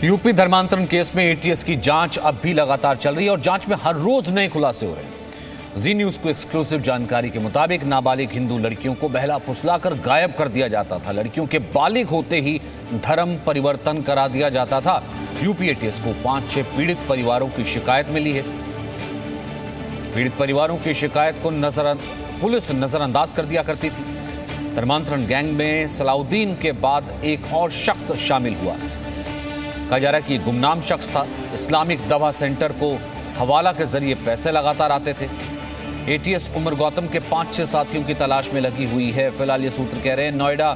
UP धर्मांतरण case में ATS की जांच अब भी लगातार चल रही है और जांच में हर रोज नए खुलासे हो रहे हैं। जी न्यूज को एक्सक्लूसिव जानकारी के मुताबिक नाबालिग हिंदू लड़कियों को बहला फुसलाकर गायब कर दिया जाता था। लड़कियों के बालिग होते ही धर्म परिवर्तन करा दिया जाता था। यूपी एटीएस को 5-6 पीड़ित परिवारों की शिकायत मिली है। पीड़ित परिवारों की शिकायत को पुलिस नजरअंदाज कर दिया करती थी। धर्मांतरण गैंग में सलाउद्दीन के बाद एक और शख्स शामिल हुआ। कहा जा रहा है कि गुमनाम शख्स था। इस्लामिक दवा सेंटर को हवाला के जरिए पैसे लगातार आते थे। एटीएस उमर गौतम के 5-6 साथियों की तलाश में लगी हुई है। फिलहाल ये सूत्र कह रहे हैं नोएडा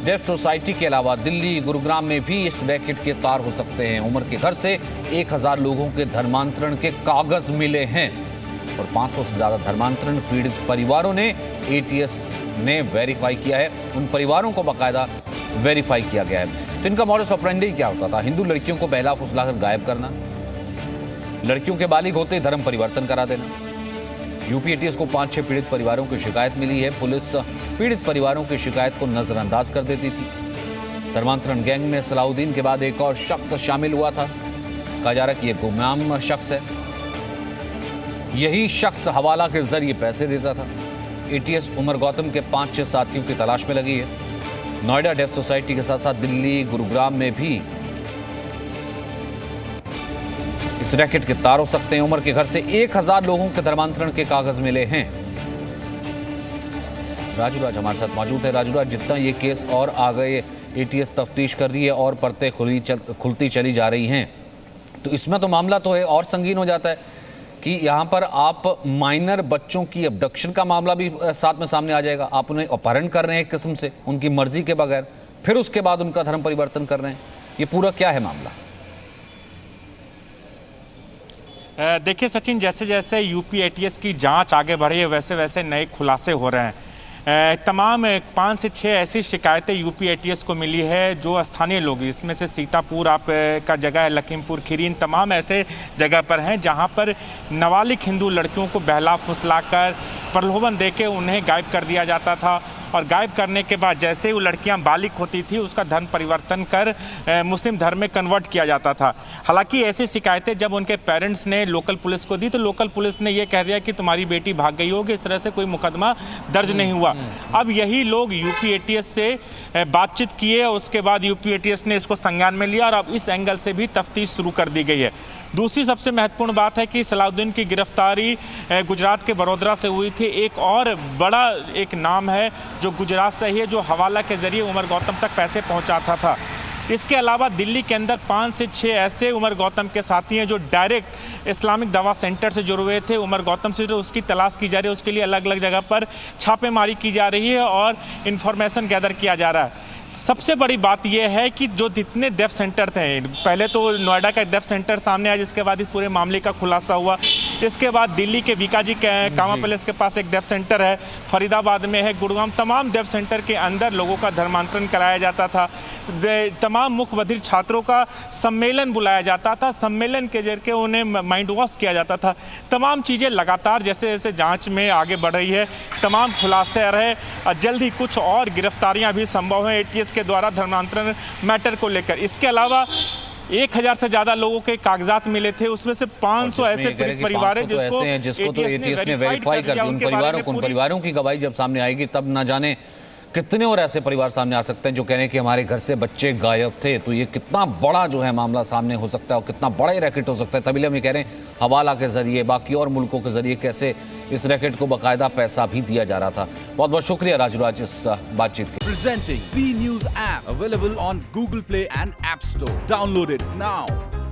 डेफ सोसाइटी के अलावा दिल्ली, गुरुग्राम में भी इस रैकेट के तार हो सकते हैं। उमर के घर से 1000 लोगों के धर्मांतरण के कागज मिले हैं और 500 से ज्यादा धर्मांतरण पीड़ित परिवारों ने एटीएस ने वेरीफाई किया है। उन परिवारों को बाकायदा वेरीफाई किया गया है। तो इनका मॉडस ऑपरेंडी क्या होता था? हिंदू लड़कियों को बहला फुसलाकर गायब करना, लड़कियों के बालिग होते ही धर्म परिवर्तन करा देना। यूपी एटीएस को 5-6 पीड़ित परिवारों की शिकायत मिली है। पुलिस पीड़ित परिवारों की शिकायत को नजरअंदाज कर देती थी। धर्मांतरण गैंग में सलाउद्दीन के बाद एक और शख्स शामिल हुआ था। कहा जा रहा है कि यह गुमनाम शख्स है। यही शख्स हवाला के जरिए पैसे देता था। एटीएस उमर गौतम के 5-6 साथियों की तलाश में लगी है। नोएडा डेफ सोसाइटी के साथ साथ दिल्ली, गुरुग्राम में भी इस रैकेट के तार हो सकते हैं। उमर के घर से 1000 लोगों के धर्मांतरण के कागज मिले हैं। राजू राज हमारे साथ मौजूद है। राजू राज, जितना ये केस और आगे एटीएस तफ्तीश कर रही है और परतें खुलती चली जा रही हैं, तो इसमें तो मामला तो है और संगीन हो जाता है कि यहाँ पर आप माइनर बच्चों की अबडक्शन का मामला भी साथ में सामने आ जाएगा। आप उन्हें अपहरण कर रहे हैं एक किस्म से उनकी मर्जी के बगैर, फिर उसके बाद उनका धर्म परिवर्तन कर रहे हैं। ये पूरा क्या है मामला? देखिए सचिन, जैसे जैसे यूपी एटीएस की जांच आगे बढ़ी है वैसे वैसे नए खुलासे हो रहे हैं। तमाम 5 से 6 ऐसी शिकायतें यूपी एटीएस को मिली है जो स्थानीय लोग, इसमें से सीतापुर आप का जगह है, लखीमपुर खीरी, तमाम ऐसे जगह पर हैं जहां पर नाबालिग हिंदू लड़कियों को बहला फुसलाकर प्रलोभन देके उन्हें गायब कर दिया जाता था और गायब करने के बाद जैसे ही वो लड़कियां बालिग होती थी उसका धर्म परिवर्तन कर मुस्लिम धर्म में कन्वर्ट किया जाता था। हालांकि ऐसी शिकायतें जब उनके पेरेंट्स ने लोकल पुलिस को दी तो लोकल पुलिस ने ये कह दिया कि तुम्हारी बेटी भाग गई होगी, इस तरह से कोई मुकदमा दर्ज नहीं हुआ। अब यही लोग यूपी एटीएस से बातचीत किए और उसके बाद यूपी एटीएस ने इसको संज्ञान में लिया और अब इस एंगल से भी तफ्तीश शुरू कर दी गई है। दूसरी सबसे महत्वपूर्ण बात है कि सलाउद्दीन की गिरफ्तारी गुजरात के बड़ोदरा से हुई थी। एक और बड़ा एक नाम है जो गुजरात से ही है, जो हवाला के जरिए उमर गौतम तक पैसे पहुंचाता था। इसके अलावा दिल्ली के अंदर 5 से 6 ऐसे उमर गौतम के साथी हैं जो डायरेक्ट इस्लामिक दवा सेंटर से जुड़े हुए थे। उमर गौतम से जो उसकी तलाश की जा रही है, उसके लिए अलग अलग जगह पर छापेमारी की जा रही है और इन्फॉर्मेशन गैदर किया जा रहा है। सबसे बड़ी बात यह है कि जो जितने डेफ सेंटर थे, पहले तो नोएडा का एक डेफ सेंटर सामने आया जिसके बाद इस पूरे मामले का खुलासा हुआ। इसके बाद दिल्ली के बीकाजी कामा पैलेस के पास एक डेफ सेंटर है, फरीदाबाद में है, गुड़गांव, तमाम डेफ सेंटर के अंदर लोगों का धर्मांतरण कराया जाता था। तमाम मुख्य बधिर छात्रों का सम्मेलन बुलाया जाता था, सम्मेलन के जरिए उन्हें माइंड वॉश किया जाता था। तमाम चीज़ें लगातार जैसे जैसे जांच में आगे बढ़ रही है, तमाम खुलासे रहे और जल्द ही कुछ और गिरफ्तारियां भी संभव हैं एटीएस के द्वारा धर्मांतरण मैटर को लेकर। इसके अलावा 1000 से ज्यादा लोगों के कागजात मिले थे, उसमें से 500 ऐसे परिवार हैं जिसको तो एटीएस ने वेरीफाई कर दिया। उन परिवारों की गवाही जब सामने आएगी तब ना जाने कितने और ऐसे परिवार सामने आ सकते हैं जो कह रहे हैं कि हमारे घर से बच्चे गायब थे। तो ये कितना बड़ा जो है मामला सामने हो सकता है और कितना बड़ा ही रैकेट हो सकता है। तभी हम ये कह रहे हैं हवाला के जरिए, बाकी और मुल्कों के जरिए कैसे इस रैकेट को बाकायदा पैसा भी दिया जा रहा था। बहुत बहुत शुक्रिया राजू राज इस बातचीत के। Presenting B News app available on Google Play and App Store. Download it now.